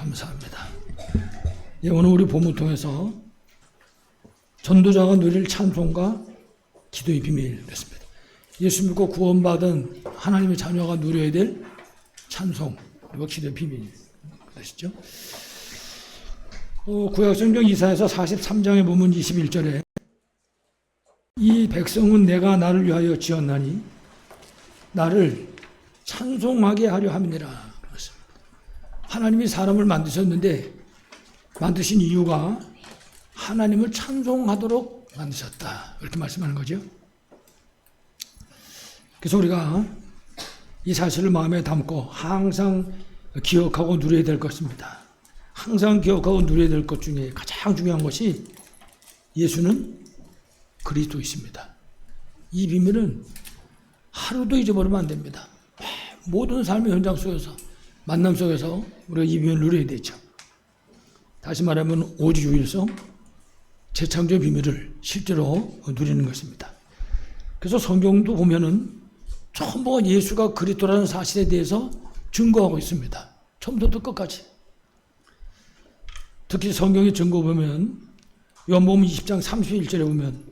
감사합니다. 예, 오늘 우리 본문 통해서 전도자가 누릴 찬송과 기도의 비밀 됐습니다. 예수 믿고 구원받은 하나님의 자녀가 누려야 될 찬송 그리고 기도의 비밀 아시죠? 구약성경 이사야서 43장에 보면 21절에 이 백성은 내가 나를 위하여 지었나니 나를 찬송하게 하려 함이니라. 하나님이 사람을 만드셨는데 만드신 이유가 하나님을 찬송하도록 만드셨다. 이렇게 말씀하는 거죠. 그래서 우리가 이 사실을 마음에 담고 항상 기억하고 누려야 될 것입니다. 항상 기억하고 누려야 될 것 중에 가장 중요한 것이 예수는 그리스도이십니다. 이 비밀은 하루도 잊어버리면 안 됩니다. 모든 삶의 현장 속에서 만남 속에서 우리가 이 비밀을 누려야 되죠. 다시 말하면 오직 유일성, 재창조의 비밀을 실제로 누리는 것입니다. 그래서 성경도 보면은 전부 예수가 그리스도라는 사실에 대해서 증거하고 있습니다. 처음부터 끝까지. 특히 성경의 증거 보면 요한복음 20장 31절에 보면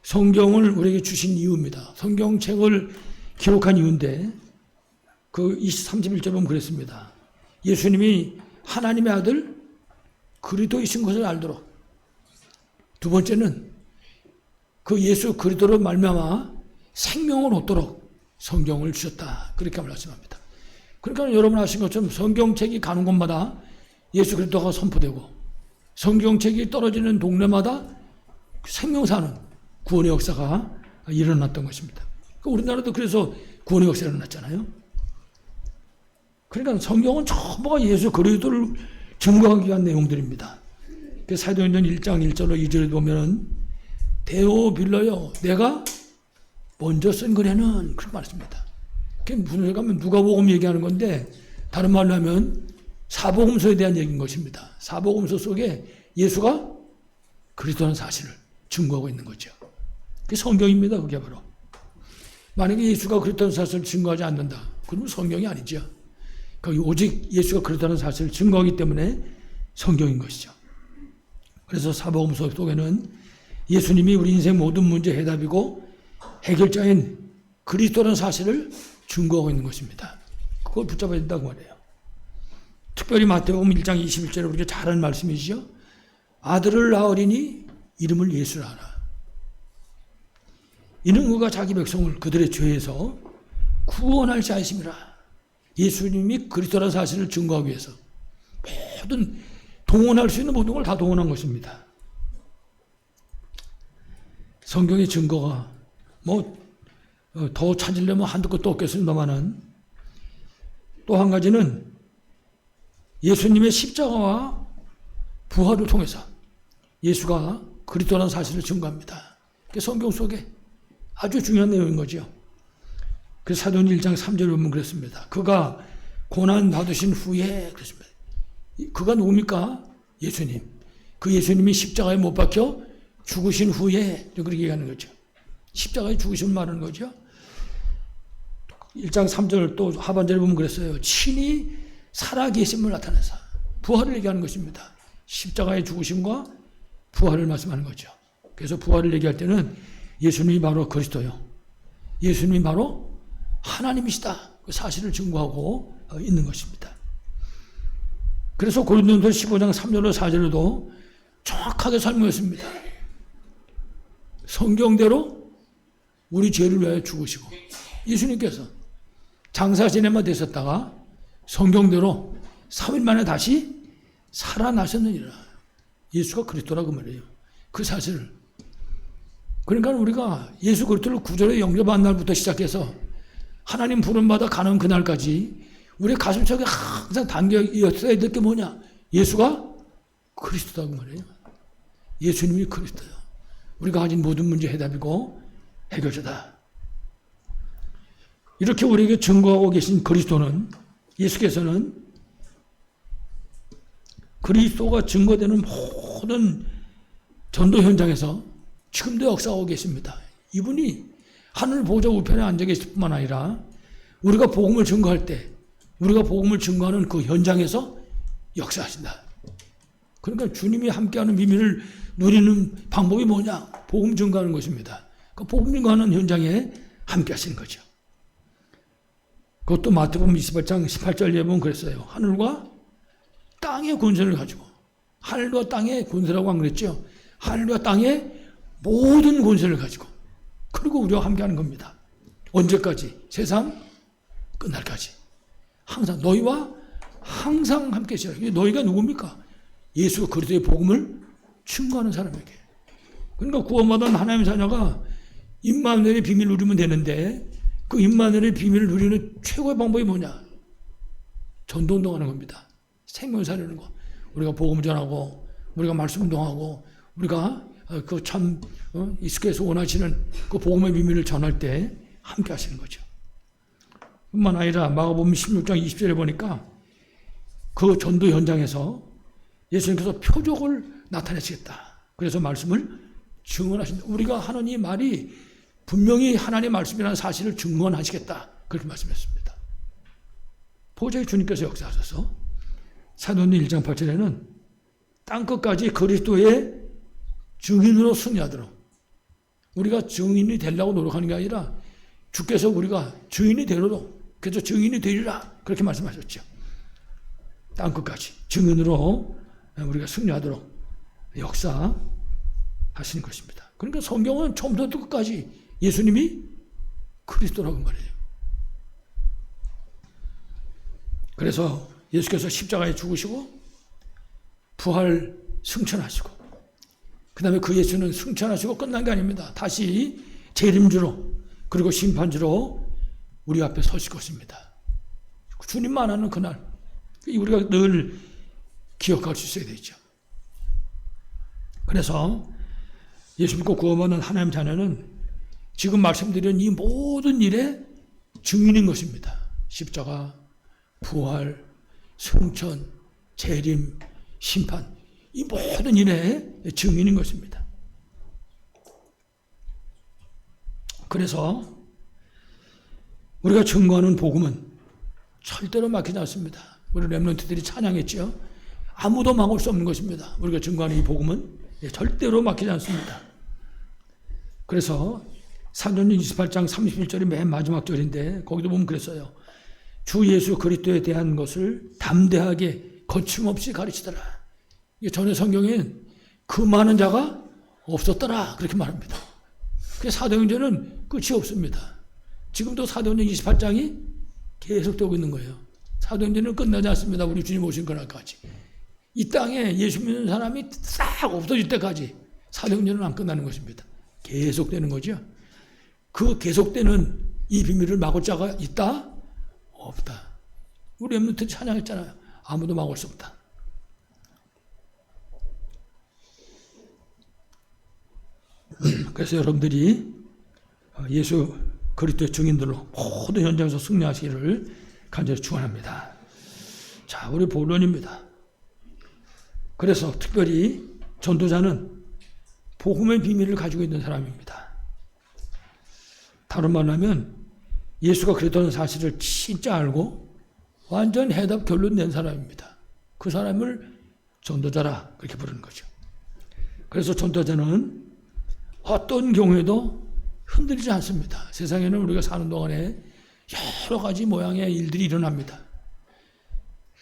성경을 우리에게 주신 이유입니다. 성경책을 기록한 이유인데 그 31절 보면 그랬습니다. 예수님이 하나님의 아들 그리스도이신 것을 알도록. 두 번째는 그 예수 그리스도로 말미암아 생명을 얻도록 성경을 주셨다. 그렇게 말씀합니다. 그러니까 여러분 아신 것처럼 성경책이 가는 곳마다 예수 그리스도가 선포되고 성경책이 떨어지는 동네마다 생명 사는 구원의 역사가 일어났던 것입니다. 우리나라도 그래서 구원의 역사가 일어났잖아요. 그러니까 성경은 전부가 예수 그리스도를 증거하기 위한 내용들입니다. 사도행전 1장 1절로 2절에 보면은 데오 빌러요 내가 먼저 쓴 글에는 그렇게 말했습니다. 그게 무슨 소리가 하면 누가복음 얘기하는 건데 다른 말로 하면 사복음서에 대한 얘기인 것입니다. 사복음서 속에 예수가 그리스도라는 사실을 증거하고 있는 거죠. 그게 성경입니다. 그게 바로. 만약에 예수가 그리스도라는 사실을 증거하지 않는다. 그러면 성경이 아니죠. 오직 예수가 그렇다는 사실을 증거하기 때문에 성경인 것이죠. 그래서 사복음서 속에는 예수님이 우리 인생 모든 문제 해답이고 해결자인 그리스도라는 사실을 증거하고 있는 것입니다. 그걸 붙잡아야 된다고 말해요. 특별히 마태복음 1장 21절에 우리가 잘 아는 말씀이시죠. 아들을 낳으리니 이름을 예수라 하라. 이는 그가 자기 백성을 그들의 죄에서 구원할 자이심이라. 예수님이 그리스도라는 사실을 증거하기 위해서 모든 동원할 수 있는 모든 걸 다 동원한 것입니다. 성경의 증거가 더 찾으려면 한두 것도 없겠습니다만은 또 한 가지는 예수님의 십자가와 부활을 통해서 예수가 그리스도라는 사실을 증거합니다. 그게 성경 속에 아주 중요한 내용인 거죠. 그래서 사도행전 1장 3절에 보면 그랬습니다. 그가 고난 받으신 후에 그랬습니다. 그가 누굽니까? 예수님. 그 예수님이 십자가에 못 박혀 죽으신 후에 그렇게 얘기하는 거죠. 십자가에 죽으신 말하는 거죠. 1장 3절 또 하반절에 보면 그랬어요. 친히 살아계심을 나타내서 부활을 얘기하는 것입니다. 십자가의 죽으심과 부활을 말씀하는 거죠. 그래서 부활을 얘기할 때는 예수님이 바로 그리스도요. 예수님이 바로 하나님이시다. 그 사실을 증거하고 있는 것입니다. 그래서 고린도전서 15장 3절로 4절에도 정확하게 설명했습니다. 성경대로 우리 죄를 위하여 죽으시고 예수님께서 장사지내만 되셨다가 성경대로 3일 만에 다시 살아나셨느니라. 예수가 그리스도라고 말해요. 그 사실을. 그러니까 우리가 예수 그리스도를 구절에 영접한 날부터 시작해서 하나님 부름받아 가는 그날까지 우리 가슴속에 항상 담겨있어야 될 게 뭐냐? 예수가 그리스도라고 말해요. 예수님이 그리스도예요. 우리가 가진 모든 문제 해답이고 해결자다. 이렇게 우리에게 증거하고 계신 그리스도는 예수께서는 그리스도가 증거되는 모든 전도 현장에서 지금도 역사하고 계십니다. 이분이 하늘 보좌 우편에 앉아 계실 뿐만 아니라 우리가 복음을 증거할 때 우리가 복음을 증거하는 그 현장에서 역사하신다. 그러니까 주님이 함께하는 비밀을 누리는 방법이 뭐냐? 복음 증거하는 것입니다. 그 복음 증거하는 현장에 함께하시는 거죠. 그것도 마태복음 28장 18절에 보면 그랬어요. 하늘과 땅의 권세를 가지고, 하늘과 땅의 권세라고 안 그랬죠? 하늘과 땅의 모든 권세를 가지고, 그리고 우리와 함께하는 겁니다. 언제까지? 세상 끝날까지. 항상 너희와 항상 함께 계시라. 너희가 누굽니까? 예수 그리스도의 복음을 증거하는 사람에게. 그러니까 구원받은 하나님의 자녀가 임마누엘의 비밀을 누리면 되는데, 그 임마누엘의 비밀을 누리는 최고의 방법이 뭐냐? 전도운동하는 겁니다. 생명 살리는 거. 우리가 복음 전하고, 우리가 말씀 운동하고, 우리가 그 참 이스케에서 원하시는 그 복음의 비밀을 전할 때 함께 하시는 거죠. 뿐만 아니라 마가복음 16장 20절에 보니까 그 전도 현장에서 예수님께서 표적을 나타내시겠다. 그래서 말씀을 증언하신다. 우리가 하는 이 말이 분명히 하나님의 말씀이라는 사실을 증언하시겠다. 그렇게 말씀했습니다. 보좌의 주님께서 역사하셔서 사도행전 1장 8절에는 땅끝까지 그리스도의 증인으로 승리하도록, 우리가 증인이 되려고 노력하는 게 아니라 주께서 우리가 증인이 되도록, 그래서 증인이 되리라 그렇게 말씀하셨죠. 땅끝까지 증인으로 우리가 승리하도록 역사하시는 것입니다. 그러니까 성경은 처음부터 끝까지 예수님이 그리스도라고 말해요. 그래서 예수께서 십자가에 죽으시고 부활 승천하시고, 그 다음에 그 예수는 승천하시고 끝난 게 아닙니다. 다시 재림주로, 그리고 심판주로 우리 앞에 서실 것입니다. 주님만 하는 그날, 우리가 늘 기억할 수 있어야 되죠. 그래서 예수 믿고 구원받는 하나님 자녀는 지금 말씀드린 이 모든 일의 증인인 것입니다. 십자가, 부활, 승천, 재림, 심판, 이 모든 일의 증인인 것입니다. 그래서 우리가 증거하는 복음은 절대로 막히지 않습니다. 우리 렘넌트들이 찬양했죠. 아무도 막을 수 없는 것입니다. 우리가 증거하는 이 복음은 절대로 막히지 않습니다. 그래서 사도행전 28장 31절이 맨 마지막 절인데 거기도 보면 그랬어요. 주 예수 그리스도에 대한 것을 담대하게 거침없이 가르치더라. 전에 성경엔 그 많은 자가 없었더라 그렇게 말합니다. 그래서 사도행전은 끝이 없습니다. 지금도 사도행전 28장이 계속되고 있는 거예요. 사도행전은 끝나지 않습니다. 우리 주님 오신 그날까지. 이 땅에 예수 믿는 사람이 싹 없어질 때까지 사도행전은 안 끝나는 것입니다. 계속되는 거죠. 그 계속되는 이 비밀을 막을 자가 있다? 없다. 우리 렘넌트 찬양했잖아요. 아무도 막을 수 없다. 그래서 여러분들이 예수 그리스도의 증인들로 모든 현장에서 승리하시기를 간절히 축원합니다. 자, 우리 본론입니다. 그래서 특별히 전도자는 복음의 비밀을 가지고 있는 사람입니다. 다른 말로 하면 예수가 그랬다는 사실을 진짜 알고 완전 해답 결론 낸 사람입니다. 그 사람을 전도자라 그렇게 부르는 거죠. 그래서 전도자는 어떤 경우에도 흔들리지 않습니다. 세상에는 우리가 사는 동안에 여러 가지 모양의 일들이 일어납니다.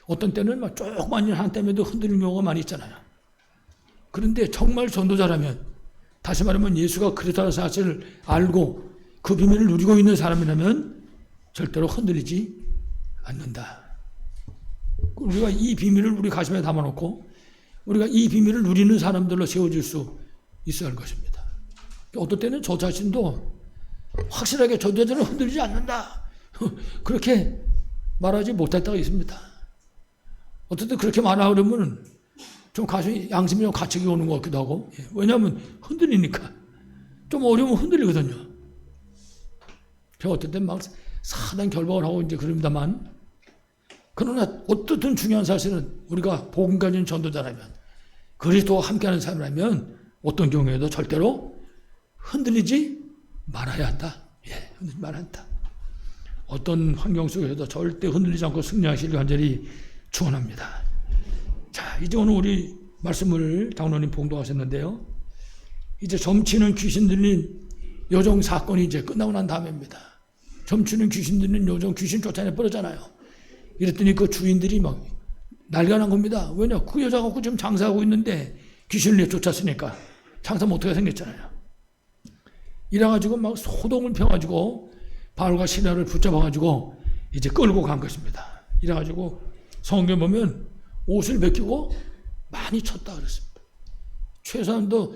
어떤 때는 막 조그만 일 한 때문에도 흔들리는 경우가 많이 있잖아요. 그런데 정말 전도자라면, 다시 말하면 예수가 그리스도라는 사실을 알고 그 비밀을 누리고 있는 사람이라면 절대로 흔들리지 않는다. 우리가 이 비밀을 우리 가슴에 담아놓고 우리가 이 비밀을 누리는 사람들로 세워질 수 있어야 할 것입니다. 어떨 때는 저 자신도 확실하게 전도자는 흔들리지 않는다. 그렇게 말하지 못할 때가 있습니다. 어떨 때 그렇게 말하려면 좀 가슴이, 양심이 좀 가책이 오는 것 같기도 하고. 왜냐하면 흔들리니까. 좀 어려우면 흔들리거든요. 제가 어떨 땐 막 사단 결박을 하고 이제 그럽니다만, 그러나 어떻든 중요한 사실은 우리가 복음 가진 전도자라면, 그리스도와 함께하는 사람이라면 어떤 경우에도 절대로 흔들리지 말아야 한다. 흔들리지 말아야 한다. 어떤 환경 속에서도 절대 흔들리지 않고 승리하시길 간절히 축원합니다. 자, 이제 오늘 우리 말씀을 장로님 봉독하셨는데요. 이제 점치는 귀신 들린 요정 사건이 이제 끝나고 난 다음입니다. 점치는 귀신 들린 요정 귀신 쫓아내 버렸잖아요. 이랬더니 그 주인들이 막 난리가 난 겁니다. 왜냐? 그 여자 갖고 지금 장사하고 있는데 귀신을 내쫓았으니까 장사 못하게 생겼잖아요. 이래가지고 막 소동을 펴가지고 바울과 시라를 붙잡아가지고 이제 끌고 간 것입니다. 이래가지고 성경 보면 옷을 벗기고 많이 쳤다 그랬습니다. 최소한도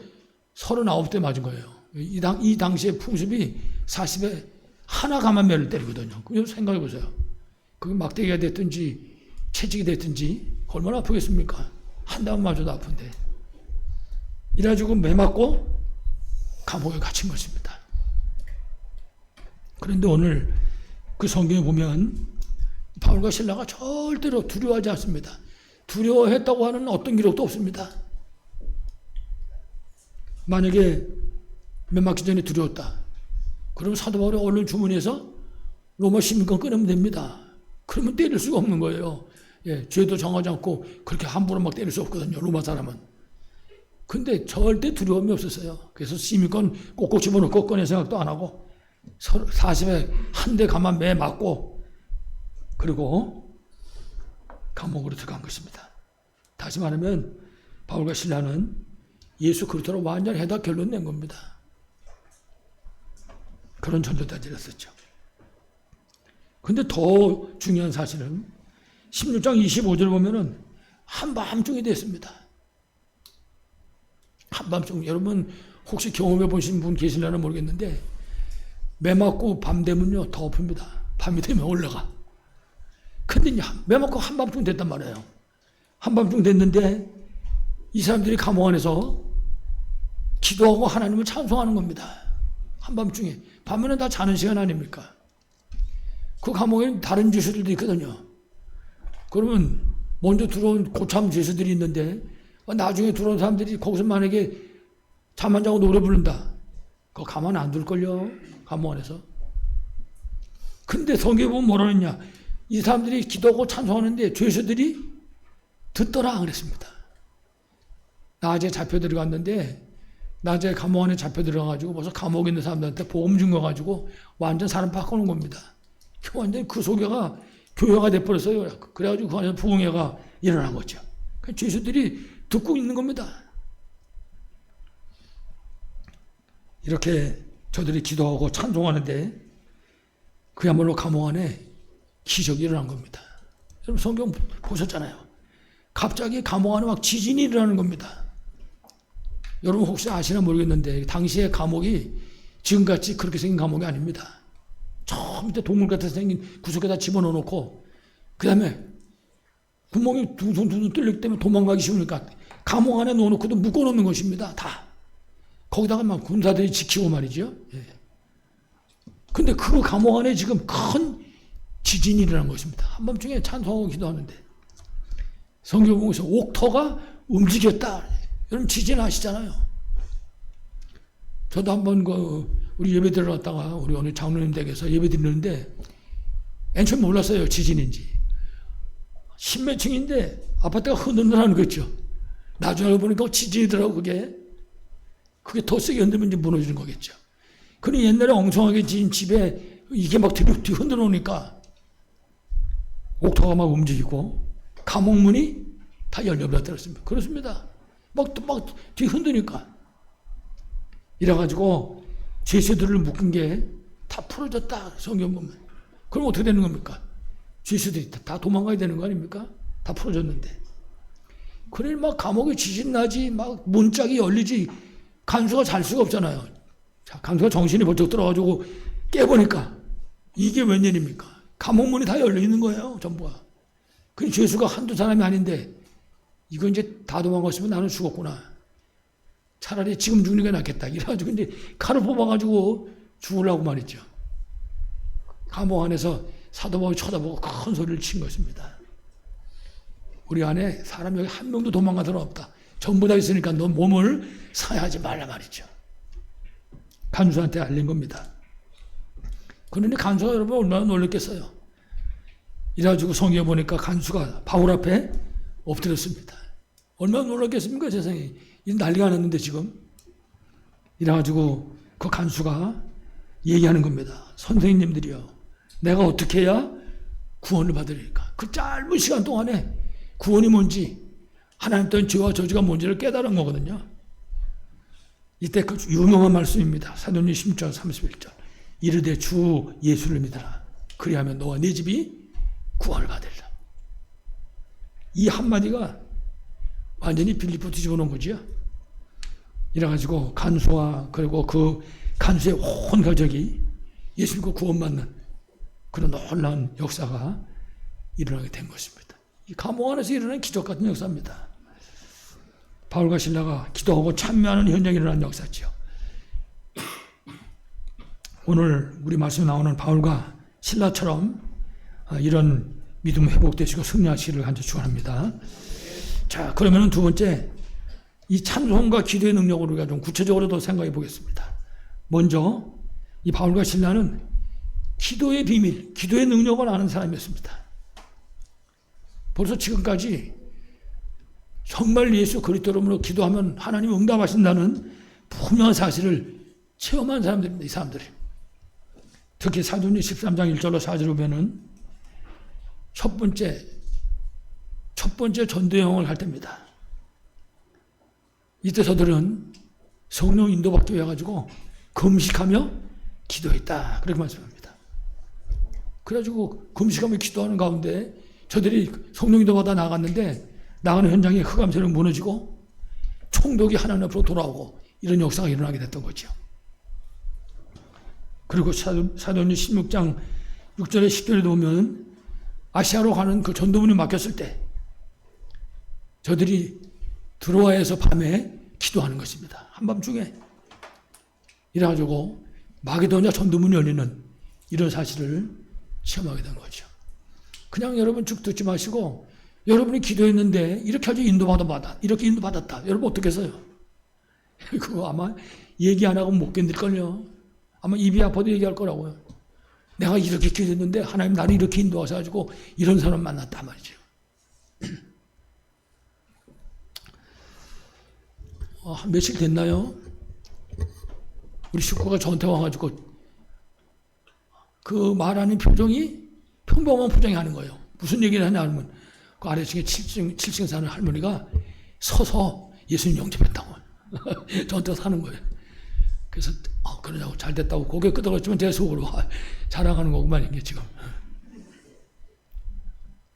39대 맞은 거예요. 이 당시에 풍습이 40에 하나 가만 매를 때리거든요. 그럼 생각해 보세요. 그게 막대기가 됐든지 채찍이 됐든지 얼마나 아프겠습니까? 한 대만 맞아도 아픈데. 이래가지고 매 맞고 감옥에 갇힌 것입니다. 그런데 오늘 그 성경에 보면 바울과 실라가 절대로 두려워하지 않습니다. 두려워했다고 하는 어떤 기록도 없습니다. 만약에 매 맞기 전에 두려웠다. 그럼 사도 바울이 얼른 주문해서 로마 시민권 끊으면 됩니다. 그러면 때릴 수가 없는 거예요. 예, 죄도 정하지 않고 그렇게 함부로 막 때릴 수 없거든요. 로마 사람은. 근데 절대 두려움이 없었어요. 그래서 시민권 꼭꼭 집어넣고 꺼낼 생각도 안 하고 40에 한 대 가만 매 맞고 그리고 감옥으로 들어간 것입니다. 다시 말하면 바울과 실라는 예수 그리스도로 완전히 해다 결론 낸 겁니다. 그런 전도단을 했었죠. 근데 더 중요한 사실은 16장 25절 보면은 한밤중이 됐습니다. 한밤중, 여러분 혹시 경험해 보신 분 계시려나 모르겠는데 매 맞고 밤 되면요 더 엎습니다. 밤이 되면 올라가. 근데 매 맞고 한밤중 됐단 말이에요. 한밤중 됐는데 이 사람들이 감옥 안에서 기도하고 하나님을 찬송하는 겁니다. 한밤중에. 밤에는 다 자는 시간 아닙니까? 그 감옥에는 다른 죄수들도 있거든요. 그러면 먼저 들어온 고참 죄수들이 있는데 나중에 들어온 사람들이 거기서 만약에 잠 안 자고 노래 부른다. 그거 가만 안 둘걸요. 감옥 안에서. 근데 성경에 보면 뭐라 했냐. 이 사람들이 기도하고 찬송하는데 죄수들이 듣더라 그랬습니다. 낮에 잡혀 들어갔는데 낮에 감옥 안에 잡혀 들어가가지고 벌써 감옥에 있는 사람들한테 복음 준 거 가지고 완전 사람 바꿔놓은 겁니다. 완전 그 소교가 교회가 돼버렸어요. 그래가지고 그 안에서 부흥회가 일어난 거죠. 죄수들이 듣고 있는 겁니다. 이렇게 저들이 기도하고 찬송하는데 그야말로 감옥 안에 기적이 일어난 겁니다. 여러분 성경 보셨잖아요. 갑자기 감옥 안에 막 지진이 일어나는 겁니다. 여러분 혹시 아시나 모르겠는데 당시에 감옥이 지금같이 그렇게 생긴 감옥이 아닙니다. 저 밑에 동물 같아서 생긴 구석에다 집어넣어놓고 그 다음에 구멍이 둥둥둥 뚫리기 때문에 도망가기 쉬우니까 감옥 안에 넣어놓고도 묶어놓는 것입니다. 다. 거기다가 막 군사들이 지키고 말이죠. 예. 근데 그 감옥 안에 지금 큰 지진이 일어난 것입니다. 한밤중에 찬송하고 기도하는데 성경 보면서 옥터가 움직였다. 여러분 지진 아시잖아요. 저도 한번 우리 예배 들어갔다가 우리 오늘 장로님 댁에서 예배 드리는데 처음 몰랐어요. 지진인지. 10몇 층인데 아파트가 흔들흔들하는 거죠. 나중에 보니까 지진이더라고 그게. 그게 더 세게 흔들면 이제 무너지는 거겠죠. 그러니 옛날에 엉성하게 지은 집에 이게 막 뒤 흔들어 놓으니까 옥토가 막 움직이고 감옥문이 다 열려버렸습니다. 그렇습니다. 막 뒤 흔드니까. 이래가지고 죄수들을 묶은 게 다 풀어졌다. 성경 보면. 그럼 어떻게 되는 겁니까? 죄수들이 다 도망가야 되는 거 아닙니까? 다 풀어졌는데. 그래 막 감옥에 지진 나지 막 문짝이 열리지 간수가 잘 수가 없잖아요. 자, 간수가 정신이 번쩍 들어가지고 깨보니까 이게 웬일입니까? 감옥문이 다 열려 있는 거예요. 전부가. 그 죄수가 한두 사람이 아닌데 이거 이제 다 도망갔으면 나는 죽었구나. 차라리 지금 죽는 게 낫겠다. 이래가지고 이제 칼을 뽑아가지고 죽으려고 말이죠. 감옥 안에서 사도 바울이 쳐다보고 큰 소리를 친 것입니다. 우리 안에 사람 여기 한 명도 도망간 사람 없다. 전부 다 있으니까 너 몸을 상하지 말라 말이죠. 간수한테 알린 겁니다. 그러니 간수가 여러분 얼마나 놀랐겠어요. 이래가지고 성경에 보니까 간수가 바울 앞에 엎드렸습니다. 얼마나 놀랐겠습니까, 세상에. 이 난리가 났는데 지금. 이래가지고 그 간수가 얘기하는 겁니다. 선생님들이요, 내가 어떻게 해야 구원을 받으리까? 그 짧은 시간 동안에 구원이 뭔지, 하나님 또한 죄와 저주가 뭔지를 깨달은 거거든요. 이때 그 유명한 말씀입니다. 사도행전 16장 31절. 이르되 주 예수를 믿으라. 그리하면 너와 네 집이 구원을 받으리라. 이 한마디가 완전히 빌립보 뒤집어놓은 거지요. 이래가지고 간수와 그리고 그 간수의 온 가족이 예수 믿고 구원받는 그런 놀라운 역사가 일어나게 된 것입니다. 이 감옥 안에서 일어난 기적 같은 역사입니다. 바울과 신라가 기도하고 참여하는 현장이 일어난 역사죠. 오늘 우리 말씀에 나오는 바울과 신라처럼 이런 믿음 회복되시고 승리하시기를 간절히 축원합니다. 자, 그러면 두 번째, 이 찬송과 기도의 능력을 우리가 좀 구체적으로도 생각해 보겠습니다. 먼저 이 바울과 신라는 기도의 비밀, 기도의 능력을 아는 사람이었습니다. 벌써 지금까지 정말 예수 그리스도로 기도하면 하나님 응답하신다는 분명한 사실을 체험한 사람들입니다. 이 사람들이. 특히 사도행전 13장 1절로 4절 보면은 첫 번째 전도여행을 할 때입니다. 이때 저들은 성령 인도받기 위해 가지고 금식하며 기도했다, 그렇게 말씀합니다. 그래가지고 금식하며 기도하는 가운데 저들이 성령 인도받아 나갔는데 나가는 현장에 흑암세력 무너지고 총독이 하나님 앞으로 돌아오고 이런 역사가 일어나게 됐던 거죠. 그리고 사도행전 16장 6절에 10절에 보면 아시아로 가는 그 전도문이 막혔을 때 저들이 드로아에서 밤에 기도하는 것입니다. 한밤중에. 이래가지고 마게도냐 전도문이 열리는 이런 사실을 체험하게 된 거죠. 그냥 여러분 쭉 듣지 마시고 여러분이 기도했는데 이렇게 아주 이렇게 인도받았다. 여러분 어떻게 했어요? 그거 아마 얘기 안 하고 못 견딜걸요. 아마 입이 아파도 얘기할 거라고요. 내가 이렇게 기도했는데 하나님 나를 이렇게 인도하셔가지고 이런 사람 만났단 말이죠. 한 며칠 됐나요? 우리 식구가 저한테 와가지고 그 말하는 표정이 평범한 표정이 하는 거예요. 무슨 얘기를 하냐 하면 그 아래층에 7층 사는 할머니가 서서 예수님 영접했다고 저한테 사는 거예요. 그래서 그러냐고 잘 됐다고 고개 끄덕였지만 제 속으로 자랑하는 거구만 이게 지금.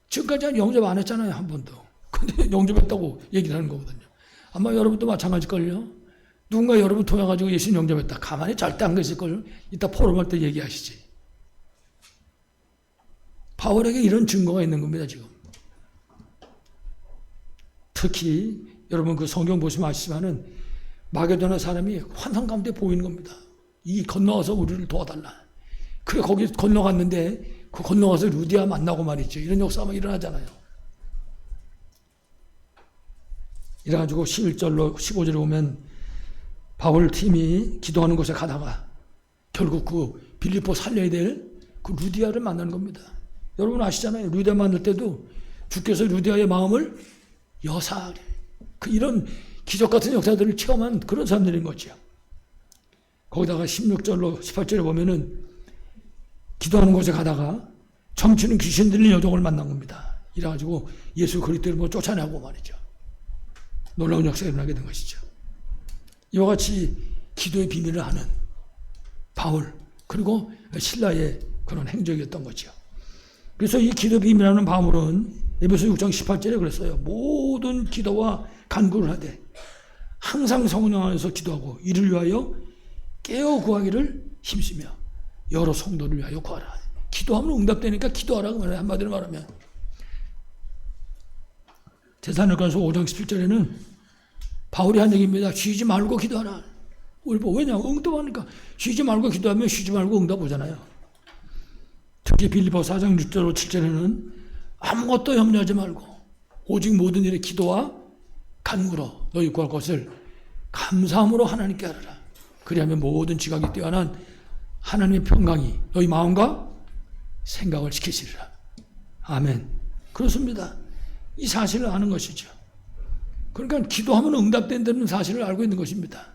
지금까지 영접 안 했잖아요, 한 번도. 근데 영접했다고 얘기를 하는 거거든요. 아마 여러분도 마찬가지일걸요. 누군가 여러분 통해가지고 예수님 영접했다. 가만히 절대 안 계실걸요. 이따 포럼할 때 얘기하시지. 바울에게 이런 증거가 있는 겁니다, 지금. 특히 여러분 그 성경 보시면 아시지만은 마게도나 사람이 환상 가운데 보이는 겁니다. 이 건너가서 우리를 도와달라. 그래 거기 건너갔는데 그 건너가서 루디아 만나고 말이죠. 이런 역사가 일어나잖아요. 이래가지고 11절로 15절에 보면 바울 팀이 기도하는 곳에 가다가 결국 그 빌립보 살려야 될 그 루디아를 만나는 겁니다. 여러분 아시잖아요. 루디아 만날 때도 주께서 루디아의 마음을 여사하래. 이런 기적 같은 역사들을 체험한 그런 사람들인 거죠. 거기다가 16절로 18절에 보면은 기도하는 곳에 가다가 점치는 귀신 들린 여종을 만난 겁니다. 이래가지고 예수 그리스도를 쫓아내고 말이죠. 놀라운 역사가 일어나게 된 것이죠. 이와 같이 기도의 비밀을 아는 바울 그리고 신라의 그런 행적이었던 거죠. 그래서 이 기도 비밀하는 바울은 에베소 6장 18절에 그랬어요. 모든 기도와 간구를 하되 항상 성령 안에서 기도하고 이를 위하여 깨어 구하기를 힘쓰며 여러 성도를 위하여 구하라. 기도하면 응답되니까 기도하라고 말해요. 한마디로 말하면 데살로니가서 5장 17절에는 바울이 한 얘기입니다. 쉬지 말고 기도하라. 왜냐? 응답하니까 쉬지 말고 기도하면 쉬지 말고 응답 오잖아요. 특히 빌립보 4장 6절로 7절에는 아무것도 염려하지 말고 오직 모든 일에 기도와 간구로 너희 구할 것을 감사함으로 하나님께 하라. 그리하면 모든 지각이 뛰어난 하나님의 평강이 너희 마음과 생각을 지키시리라. 아멘. 그렇습니다. 이 사실을 아는 것이죠. 그러니까 기도하면 응답된다는 사실을 알고 있는 것입니다.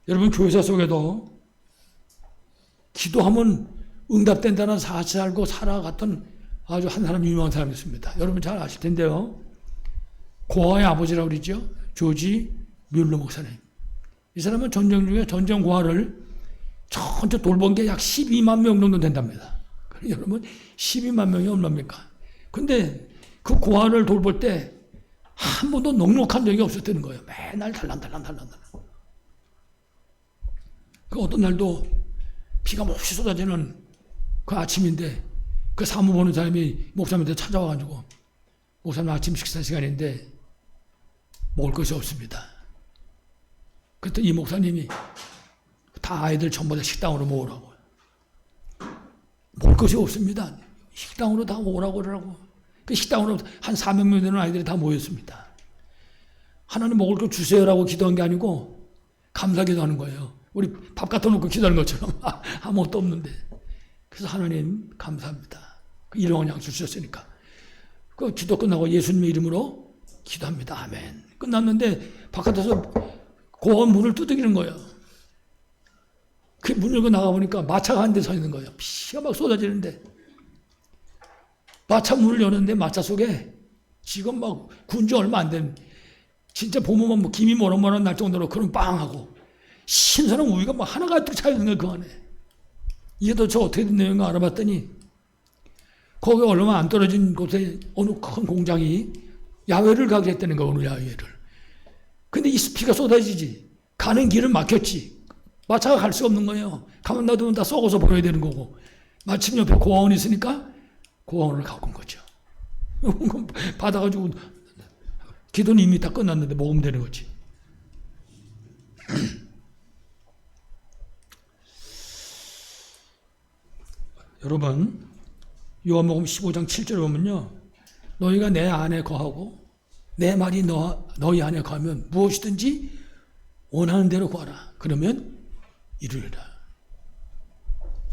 여러분 교회사 속에도 기도하면 응답된다는 사실 알고 살아갔던 아주 한 사람 유명한 사람이 있습니다. 여러분 잘 아실 텐데요. 고아의 아버지라고 그러죠. 조지 뮬러 목사님. 이 사람은 전쟁 중에 전쟁 고아를 전체 돌본 게 약 12만 명 정도 된답니다. 여러분 12만 명이 얼마입니까? 근데 그 고아를 돌볼 때 한 번도 넉넉한 적이 없었다는 거예요. 맨날 달랑달랑. 그 어떤 날도 비가 몹시 쏟아지는 그 아침인데 그 사무 보는 사람이 목사님한테 찾아와가지고 목사님 아침 식사 시간인데 먹을 것이 없습니다. 그때 이 목사님이 다 아이들 전부 다 식당으로 모으라고. 먹을 것이 없습니다. 식당으로 다 오라고 그러라고. 그 식당으로 한 400명 되는 아이들이 다 모였습니다. 하나님 먹을 거 주세요라고 기도한 게 아니고 감사 기도하는 거예요. 우리 밥 갖다 놓고 기도하는 것처럼 아무것도 없는데. 그래서 하나님 감사합니다. 그 일용할 양식 주셨으니까. 그 기도 끝나고 예수님의 이름으로 기도합니다. 아멘. 끝났는데 바깥에서 고아 문을 두드리는 거예요. 그 문 열고 나가보니까 마차가 한 대 서 있는 거예요. 피가 막 쏟아지는데 마차 문을 여는데 마차 속에 지금 막 군지 얼마 안 된 진짜 보면 뭐 김이 모락모락 날 정도로 그런 빵하고 신선한 우유가 막 하나 가득 차 있는 거예요. 그 안에. 이게 도대체 어떻게 된 내용인가 알아봤더니 거기 얼마 안 떨어진 곳에 어느 큰 공장이 야외를 가게 했다는 거예요. 어느 야외를. 근데 이 피가 쏟아지지. 가는 길은 막혔지. 마차가 갈 수가 없는 거예요. 가만 놔두면 다 썩어서 버려야 되는 거고. 마침 옆에 고아원이 있으니까 고아원을 갖고 온 거죠. 받아가지고 기도는 이미 다 끝났는데 먹으면 되는 거지. 여러분 요한복음 15장 7절에 보면요. 너희가 내 안에 거하고 내 말이 너희 안에 거하면 무엇이든지 원하는 대로 구하라. 그러면 이루리라.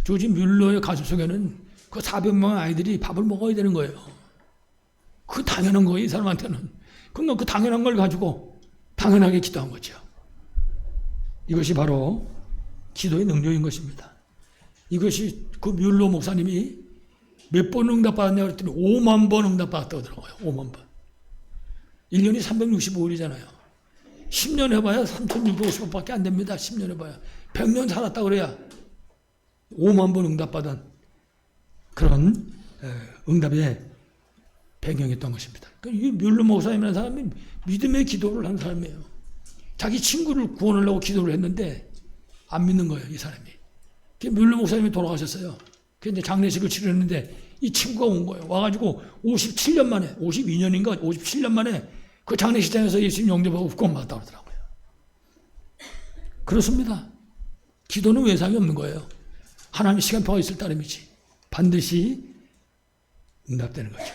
조지 뮬러의 가슴 속에는 그 400명 아이들이 밥을 먹어야 되는 거예요. 그 당연한 거예요. 이 사람한테는. 그러니까 그 당연한 걸 가지고 당연하게 기도한 거죠. 이것이 바로 기도의 능력인 것입니다. 이것이 그 뮬러 목사님이 몇 번 응답받았냐고 그랬더니 5만 번 응답받았다고 들어가요. 5만 번. 1년이 365일이잖아요. 10년 해봐야 3,650원밖에 안 됩니다. 10년 해봐야. 100년 살았다 그래야 5만 번 응답받은 그런 응답의 배경이었던 것입니다. 그러니까 이 뮬러 목사님이라는 사람이 믿음의 기도를 한 사람이에요. 자기 친구를 구원하려고 기도를 했는데 안 믿는 거예요. 이 사람이. 뮬러 목사님이 돌아가셨어요. 그래서 이제 장례식을 치렀는데 이 친구가 온 거예요. 와가지고 57년 만에 52년인가 57년 만에 그 장례식장에서 예수님 영접하고 구원 받았다고 그러더라고요. 그렇습니다. 기도는 외상이 없는 거예요. 하나님의 시간표가 있을 따름이지. 반드시 응답되는 거죠.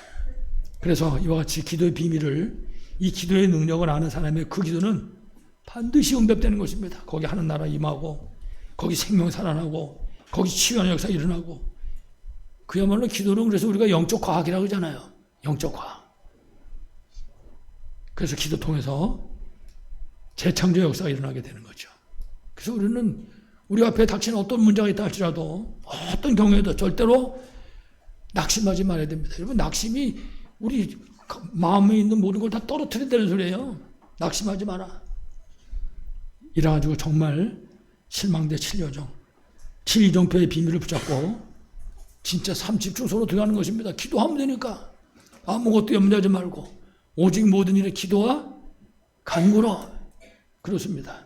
그래서 이와 같이 기도의 비밀을, 이 기도의 능력을 아는 사람의 그 기도는 반드시 응답되는 것입니다. 거기 하는 나라 임하고, 거기 생명 살아나고, 거기 치유하는 역사 일어나고. 그야말로 기도는 그래서 우리가 영적 과학이라고 하잖아요. 영적 과학. 그래서 기도 통해서 재창조 역사가 일어나게 되는 거죠. 그래서 우리는 우리 앞에 닥치는 어떤 문제가 있다 할지라도 어떤 경우에도 절대로 낙심하지 말아야 됩니다. 여러분, 낙심이 우리 마음에 있는 모든 걸 다 떨어뜨린다는 소리예요. 낙심하지 마라. 이래가지고 정말 실망대 7여종, 7이종표의 비밀을 붙잡고 진짜 삼집중소로 들어가는 것입니다. 기도하면 되니까 아무것도 염려하지 말고 오직 모든 일에 기도와 간구로. 그렇습니다.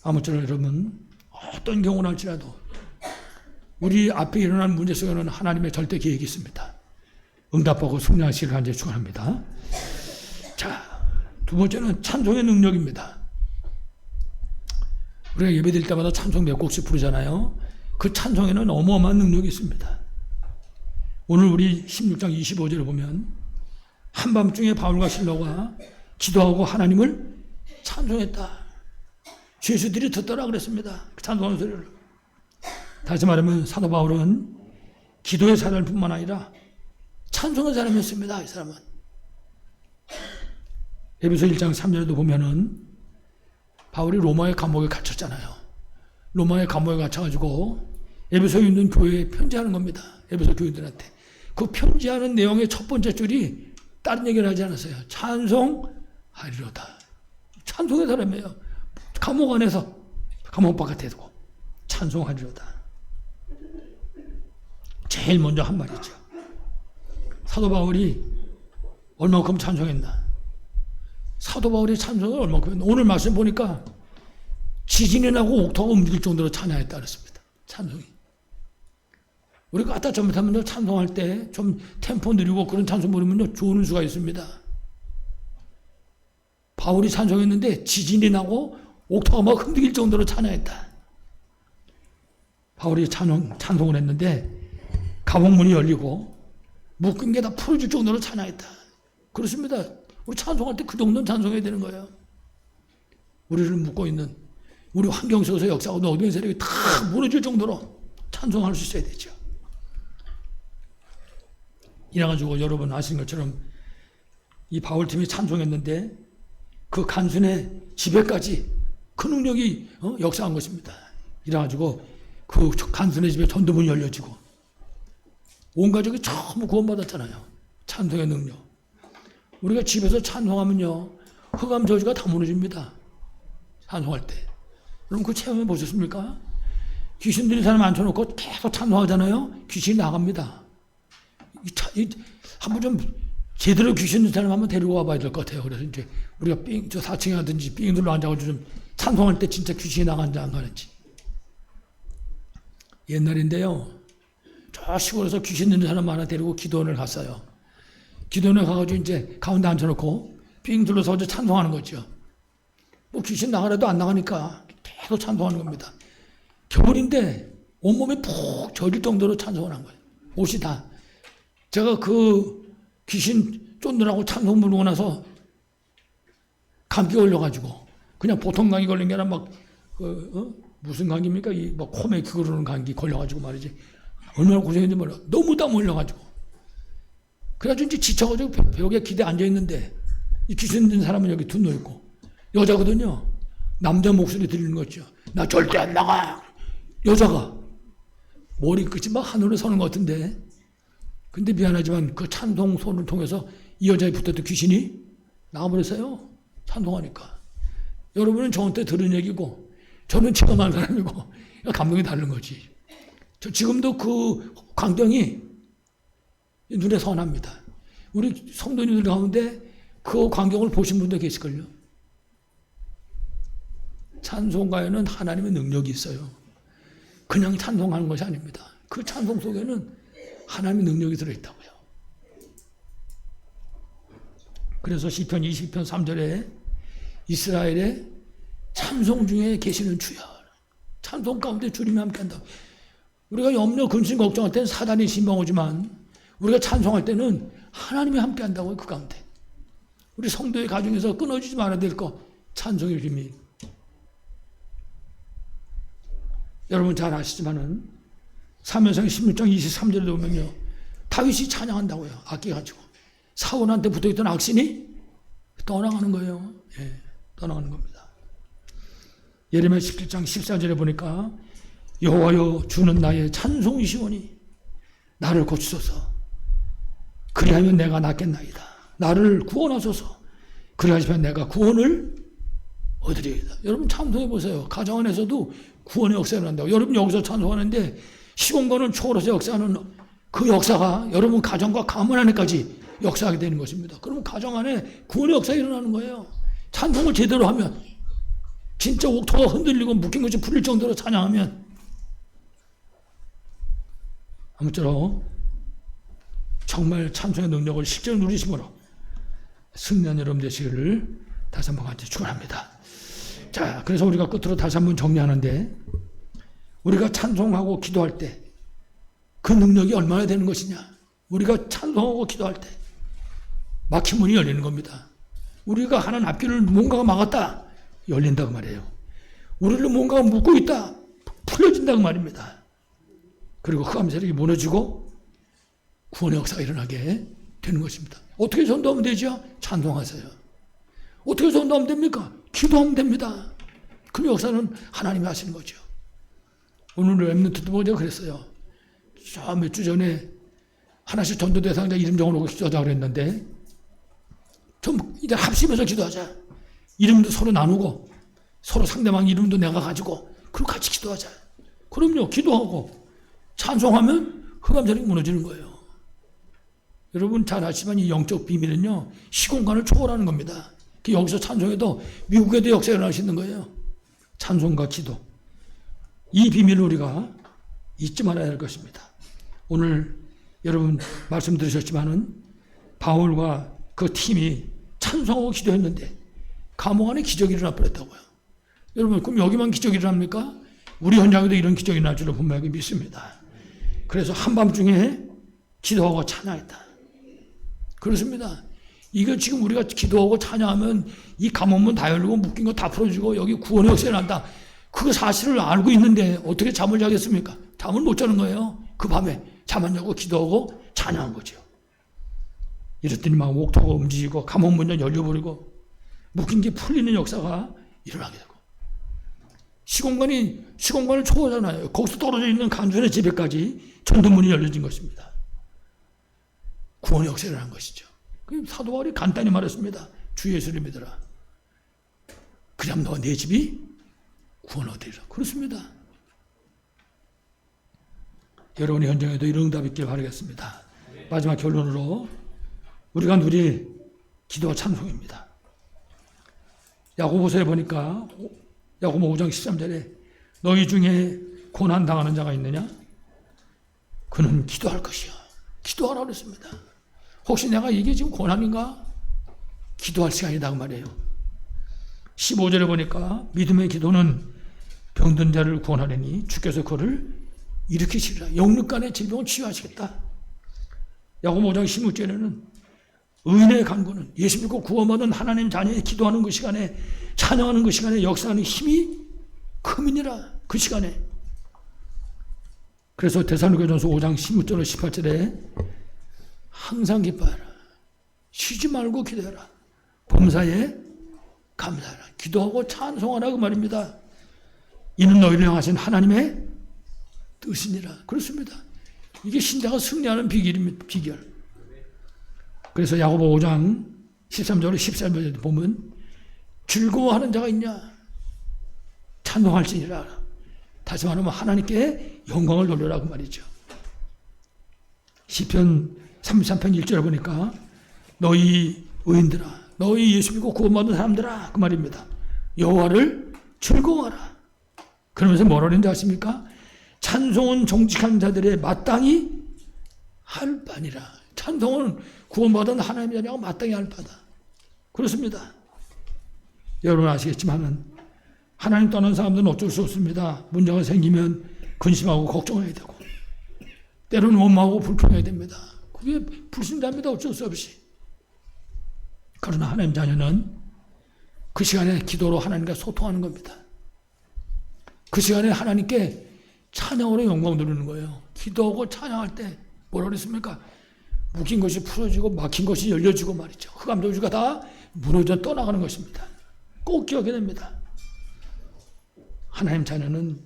아무쪼록 여러분, 어떤 경우나 할지라도 우리 앞에 일어나는 문제 속에는 하나님의 절대 계획이 있습니다. 응답하고 승리하시기를 간절히 축원합니다. 자, 두 번째는 찬송의 능력입니다. 우리가 예배드릴 때마다 찬송 몇 곡씩 부르잖아요. 그 찬송에는 어마어마한 능력이 있습니다. 오늘 우리 16장 25절을 보면 한밤중에 바울과 실로가 기도하고 하나님을 찬송했다. 죄수들이 듣더라 그랬습니다. 찬송하는 소리를. 다시 말하면 사도 바울은 기도의 사람뿐만 아니라 찬송의 사람이었습니다. 이 사람은. 에베소 1장 3절에도 보면은 바울이 로마의 감옥에 갇혔잖아요. 로마의 감옥에 갇혀가지고 에베소에 있는 교회에 편지하는 겁니다. 에베소 교인들한테. 그 편지하는 내용의 첫 번째 줄이 다른 얘기를 하지 않았어요. 찬송하리로다. 찬송의 사람이에요. 감옥 안에서 감옥 바깥에 두고 찬송하리로다. 제일 먼저 한 말이죠. 사도 바울이 얼마큼 찬송했나. 사도 바울이 찬송을 얼마큼 했나. 오늘 말씀 보니까 지진이 나고 옥토가 움직일 정도로 찬양했다 그랬습니다. 찬송이. 우리가 아까 잘못하면 찬송할 때 좀 템포 느리고 그런 찬송 부르면 좋은 수가 있습니다. 바울이 찬송했는데 지진이 나고 옥토가 막 흔들릴 정도로 찬양했다. 바울이 찬송을 했는데 감옥문이 열리고 묶인 게 다 풀어질 정도로 찬양했다. 그렇습니다. 우리 찬송할 때 그 정도는 찬송해야 되는 거예요. 우리를 묶고 있는 우리 환경 속에서 역사하고 어두운 세력이 다 무너질 정도로 찬송할 수 있어야 되죠. 이래가지고 여러분 아시는 것처럼 이 바울팀이 찬송했는데 그 간순의 집에까지 그 능력이 역사한 것입니다. 이래가지고 그 간순의 집에 전도문이 열려지고 온 가족이 전부 구원받았잖아요. 찬송의 능력. 우리가 집에서 찬송하면요 흑암 저주가 다 무너집니다. 찬송할 때. 여러분 그 체험해 보셨습니까? 귀신 들린 사람 앉혀놓고 계속 찬송하잖아요. 귀신이 나갑니다. 한번 좀 제대로 귀신 들린 사람 한번 데리고 와봐야 될 것 같아요. 그래서 이제 우리가 저 4층에 하든지 삥 둘러 앉아가지고 좀 찬송할 때 진짜 귀신이 나가는지 안 가는지. 옛날인데요. 저 시골에서 귀신 들린 사람 하나 데리고 기도원을 갔어요. 기도원에 가가지고 이제 가운데 앉혀놓고 삥 둘러서 찬송하는 거죠. 뭐 귀신 나가라도 안 나가니까 계속 찬송하는 겁니다. 겨울인데 온몸이 푹 젖을 정도로 찬송을 한 거예요. 옷이 다. 제가 그 귀신 쫓느라고 찬송 부르고 나서 감기 걸려가지고 그냥 보통 감기 걸린 게 아니라 막 무슨 감기입니까? 이 막 코에 그러는 감기 걸려가지고 말이지. 얼마나 고생했는지 몰라. 너무 땀 흘려가지고. 그래가지고 이제 지쳐가지고 벽에 기대 앉아있는데 이 귀신 든 사람은 여기 둔 놓있고 여자거든요. 남자 목소리 들리는 거죠. 나 절대 안 나가. 여자가 머리끝이 막 하늘에 서는 것 같은데 근데 미안하지만 그 찬송 손을 통해서 이 여자에 붙었던 귀신이 나가버렸어요. 찬송하니까. 여러분은 저한테 들은 얘기고 저는 체험한 사람이고 감동이 다른 거지. 저 지금도 그 광경이 눈에 선합니다. 우리 성도님들 가운데 그 광경을 보신 분도 계실걸요. 찬송가에는 하나님의 능력이 있어요. 그냥 찬송하는 것이 아닙니다. 그 찬송 속에는 하나님의 능력이 들어있다고요. 그래서 시편 20편 3절에 이스라엘의 찬송 중에 계시는 주여. 찬송 가운데 주님이 함께한다. 우리가 염려, 근심, 걱정할 때는 사단이 신방오지만 우리가 찬송할 때는 하나님이 함께한다고요. 그 가운데. 우리 성도의 가정에서 끊어지지 말아야 될 거 찬송의 비밀. 여러분 잘 아시지만은 사무엘상 16장 23절에 보면요. 다윗이 찬양한다고요. 악기 가지고. 사울한테 붙어있던 악신이 떠나가는 거예요. 예, 떠나가는 겁니다. 예레미야 17장 14절에 보니까 여호와여 주는 나의 찬송이시오니 나를 고치소서. 그리하면 내가 낫겠나이다. 나를 구원하소서. 그리하시면 내가 구원을 얻으리이다. 여러분 찬송해 보세요. 가정 안에서도 구원의 역사가 난다고. 여러분 여기서 찬송하는데 시공간을 초월해서 역사하는 그 역사가 여러분 가정과 가문 안에까지 역사하게 되는 것입니다. 그러면 가정 안에 구원의 역사가 일어나는 거예요. 찬송을 제대로 하면 진짜 옥토가 흔들리고 묶인 것이 풀릴 정도로 찬양하면 아무쪼록 정말 찬송의 능력을 실제로 누리심으로 승리한 여러분 되시기를 다시 한번 같이 축원합니다. 자, 그래서 우리가 끝으로 다시 한번 정리하는데 우리가 찬송하고 기도할 때 그 능력이 얼마나 되는 것이냐. 우리가 찬송하고 기도할 때 막힌 문이 열리는 겁니다. 우리가 하는 앞길을 뭔가가 막았다. 열린다고 말이에요. 우리를 뭔가가 묶고 있다. 풀려진다고 말입니다. 그리고 흑암 세력이 무너지고 구원의 역사가 일어나게 되는 것입니다. 어떻게 전도하면 되죠? 찬송하세요. 어떻게 전도하면 됩니까? 기도하면 됩니다. 그 역사는 하나님이 하시는 거죠. 오늘 랩런트도 먼저 그랬어요. 몇 주 전에 하나씩 전도 대상자 이름 정해놓고 기도하자 그랬는데 좀 이제 합심해서 기도하자. 이름도 서로 나누고 서로 상대방 이름도 내가 가지고 그리고 같이 기도하자. 그럼요. 기도하고 찬송하면 흑암자리 무너지는 거예요. 여러분 잘 아시지만 이 영적 비밀은요. 시공간을 초월하는 겁니다. 여기서 찬송해도 미국에도 역사가 일어날 수 있는 거예요. 찬송과 기도. 이 비밀을 우리가 잊지 말아야 할 것입니다. 오늘 여러분 말씀 들으셨지만은 바울과 그 팀이 찬송하고 기도했는데 감옥 안에 기적이 일어나 버렸다고요. 여러분 그럼 여기만 기적이 일어납니까? 우리 현장에도 이런 기적이 날 줄로 분명히 믿습니다. 그래서 한밤중에 기도하고 찬양했다. 그렇습니다. 이거 지금 우리가 기도하고 찬양하면 이 감옥문 다 열리고 묶인 거 다 풀어주고 여기 구원의 역사가 난다. 그 사실을 알고 있는데 어떻게 잠을 자겠습니까? 잠을 못 자는 거예요. 그 밤에 잠 안 자고 기도하고 찬양한 거죠. 이랬더니 막 옥토가 움직이고 감옥문이 열려버리고 묶인 게 풀리는 역사가 일어나게 되고 시공간을 초월하잖아요. 거기서 떨어져 있는 간주의 집에까지 전도문이 열려진 것입니다. 구원의 역사를 일어난 것이죠. 사도 바울이 간단히 말했습니다. 주 예수를 믿어라. 그럼 너와 내 집이 구원 얻으리라. 그렇습니다. 여러분의 현장에도 이런 응답이 있길 바라겠습니다. 마지막 결론으로 우리가 누릴 기도와 찬송입니다. 야고보서에 보니까 야고보 5장 13절에 너희 중에 고난당하는 자가 있느냐? 그는 기도할 것이야. 기도하라고 그랬습니다. 혹시 내가 이게 지금 고난인가? 기도할 시간이다 그 말이에요. 15절에 보니까 믿음의 기도는 병든 자를 구원하려니 주께서 그를 일으키시리라. 영육간의 질병을 치유하시겠다. 야고보 5장 16절에는 의인의 간구는 예수 믿고 구원받은 하나님 자녀의 기도하는 그 시간에 찬양하는 그 시간에 역사하는 힘이 크미니라. 그 시간에. 그래서 데살로니가전서 5장 16절 18절에 항상 기뻐하라. 쉬지 말고 기도해라. 범사에 감사하라. 기도하고 찬송하라 그 말입니다. 이는 너희를 향하신 하나님의 뜻이니라. 그렇습니다. 이게 신자가 승리하는 비결입니다. 비결. 그래서 야고보 5장 13절 14절에 보면 즐거워하는 자가 있냐? 찬송할지니라. 다시 말하면 하나님께 영광을 돌려라 그 말이죠. 시편 33편 1절에 보니까 너희 의인들아, 너희 예수 믿고 구원받은 사람들아 그 말입니다. 여호와를 즐거워하라. 그러면서 뭐라 그랬는지 아십니까? 찬송은 정직한 자들의 마땅히 할 바니라. 찬송은 구원받은 하나님의 자녀가 마땅히 할 바다. 그렇습니다. 여러분 아시겠지만 하나님 떠난 사람들은 어쩔 수 없습니다. 문제가 생기면 근심하고 걱정해야 되고 때로는 원망하고 불평해야 됩니다. 그게 불신자입니다. 어쩔 수 없이. 그러나 하나님 자녀는 그 시간에 기도로 하나님과 소통하는 겁니다. 그 시간에 하나님께 찬양으로 영광 돌리는 거예요. 기도하고 찬양할 때 뭐라 그랬습니까? 묶인 것이 풀어지고 막힌 것이 열려지고 말이죠. 흑암도주가 다 무너져 떠나가는 것입니다. 꼭 기억해야 됩니다. 하나님 자녀는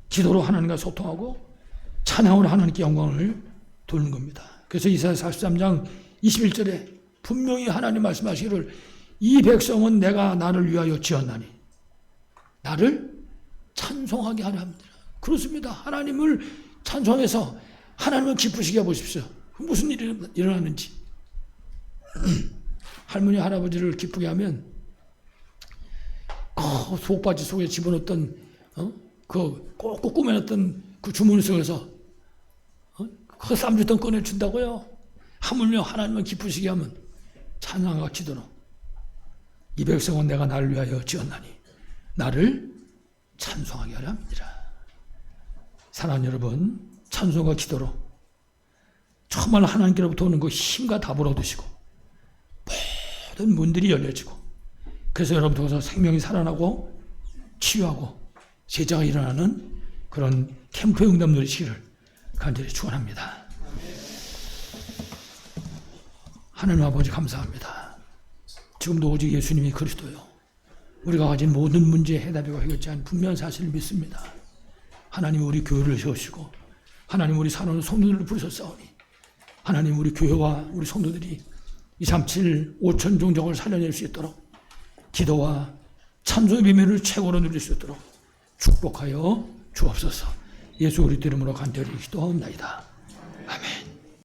기도로 하나님과 소통하고 찬양으로 하나님께 영광을 돌리는 겁니다. 그래서 이사야 43장 21절에 분명히 하나님 말씀하시기를 이 백성은 내가 나를 위하여 지었나니 나를 찬송하게 하려 합니다. 그렇습니다. 하나님을 찬송해서 하나님을 기쁘시게 해보십시오. 무슨 일이 일어나는지. 할머니 할아버지를 기쁘게 하면 그 속바지 속에 집어넣었던 그 꼭꼭 꾸며놨던 그 주머니 속에서 그 쌈주통 꺼내준다고요. 하물며 하나님을 기쁘시게 하면 찬양과 기도로 이 백성은 내가 나를 위하여 지었나니 나를 찬송하게 하려 합니다. 사랑하는 여러분, 찬송과 기도로 정말 하나님께로부터 오는 그 힘과 답을 얻으시고 모든 문들이 열려지고 그래서 여러분들께서 생명이 살아나고 치유하고 제자가 일어나는 그런 캠프의 응답 누리시기를 간절히 축원합니다. 하나님 아버지 감사합니다. 지금도 오직 예수님이 그리스도요. 우리가 가진 모든 문제의 해답이고 해결자는 분명한 사실을 믿습니다. 하나님 우리 교회를 세우시고 하나님 우리 사는 성도들을 부르셨사오니 하나님 우리 교회와 우리 성도들이 237 5천 종족을 살려낼 수 있도록 기도와 참소의 비밀을 최고로 누릴 수 있도록 축복하여 주옵소서. 예수 그리스도 이름으로 간절히 기도하옵나이다.